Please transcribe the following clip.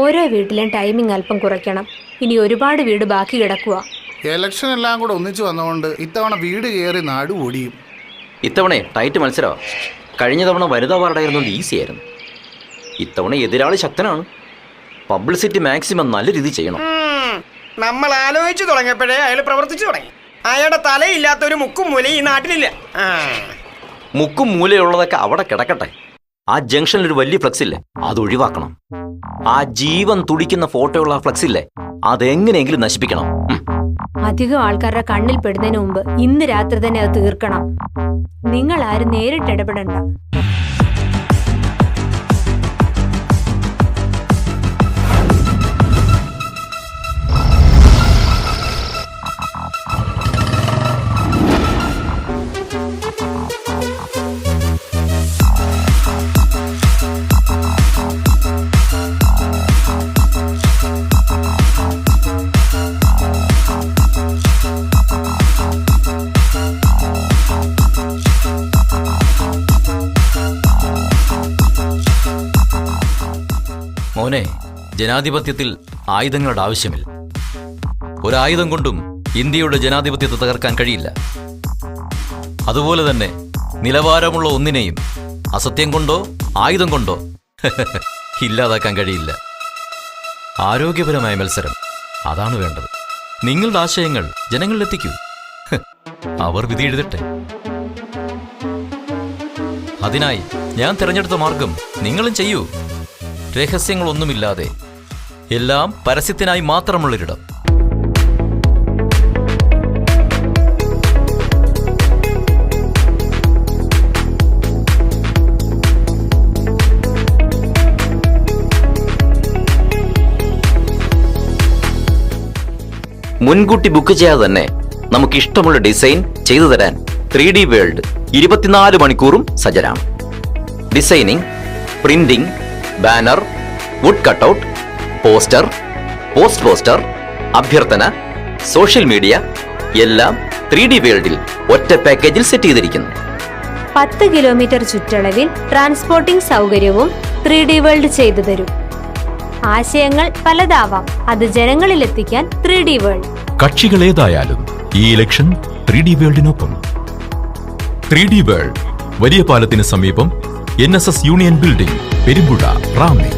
ഓരോ വീട്ടിലും ടൈമിംഗ് അല്പം കുറയ്ക്കണം. ഇനി ഒരുപാട് വീട് ബാക്കി കിടക്കുക. ഇലക്ഷൻ എല്ലാം കൂടെ ഒന്നിച്ചു വന്നതുകൊണ്ട് ഇത്തവണ വീട് കയറി നാട് ഓടിയും. ഇത്തവണ ടൈറ്റ് മത്സരമാണ്. കഴിഞ്ഞ തവണ വനിതാ വാർഡായിരുന്നുകൊണ്ട് ഈസി ആയിരുന്നു. ഇത്തവണ എതിരാളി ശക്തനാണ്. പബ്ലിസിറ്റി മാക്സിമം നല്ല രീതിയിൽ ചെയ്യണം. നമ്മൾ ആലോചിച്ചു തുടങ്ങിയപ്പോഴേ അയാൾ പ്രവർത്തിച്ചു തുടങ്ങി. അയാളുടെ തലയില്ലാത്തൊരു മുക്കും മൂലയും ഈ നാട്ടിലില്ല. മുക്കും മൂലയുള്ളതൊക്കെ അവിടെ കിടക്കട്ടെ. ആ ജംഗ്ഷനിൽ ഒരു വലിയ ഫ്ലക്സ് ഇല്ലേ, അത് ഒഴിവാക്കണം. ആ ജീവൻ തുടിക്കുന്ന ഫോട്ടോയുള്ള ഫ്ലക്സ് ഇല്ലേ, അതെങ്ങനെയെങ്കിലും നശിപ്പിക്കണം. അധികം ആൾക്കാരുടെ കണ്ണിൽ പെടുന്നതിന് മുമ്പ് ഇന്ന് രാത്രി തന്നെ അത് തീർക്കണം. നിങ്ങൾ ആരും നേരിട്ട് ഇടപെടണ്ട. മോനെ, ജനാധിപത്യത്തിൽ ആയുധങ്ങളുടെ ആവശ്യമില്ല. ഒരായുധം കൊണ്ടും ഇന്ത്യയുടെ ജനാധിപത്യത്തെ തകർക്കാൻ കഴിയില്ല. അതുപോലെ തന്നെ നിലവാരമുള്ള ഒന്നിനെയും അസത്യം കൊണ്ടോ ആയുധം കൊണ്ടോ ഇല്ലാതാക്കാൻ കഴിയില്ല. ആരോഗ്യപരമായ മത്സരം, അതാണ് വേണ്ടത്. നിങ്ങളുടെ ആശയങ്ങൾ ജനങ്ങളിലെത്തിക്കൂ. അവർ വിധി എഴുതട്ടെ. അതിനായി ഞാൻ തിരഞ്ഞെടുത്ത മാർഗം നിങ്ങളും ചെയ്യൂ. രഹസ്യങ്ങളൊന്നുമില്ലാതെ, എല്ലാം പരസ്യത്തിനായി മാത്രമുള്ളൊരിടം. മുൻകൂട്ടി ബുക്ക് ചെയ്യാതെ തന്നെ നമുക്ക് ഇഷ്ടമുള്ള ഡിസൈൻ ചെയ്തു തരാൻ 3D വേൾഡ് 24 മണിക്കൂറും സജ്ജരാണ്. Designing, printing, banner, wood cutout, poster, poster, അഭ്യർത്ഥന, സോഷ്യൽ മീഡിയ എല്ലാം 3D വേൾഡിൽ ഒറ്റ പാക്കേജിൽ സെറ്റ് ചെയ്തിരിക്കുന്നു. 10 കിലോമീറ്റർ ചുറ്റളവിൽ ട്രാൻസ്പോർട്ടിംഗ് സൗകര്യവും 3D വേൾഡ് ചെയ്തു തരും. ആശയങ്ങൾ പലതാവാം, അത് ജനങ്ങളിലെത്തിക്കാൻ 3D വേൾഡ്. കക്ഷികൾ ഏതായാലും ഈ ഇലക്ഷൻ 3D വേൾഡിനൊപ്പം. 3D വേൾഡ്, വലിയ പാലത്തിന് സമീപം, NSS union building, Perumpuzha, Ranni.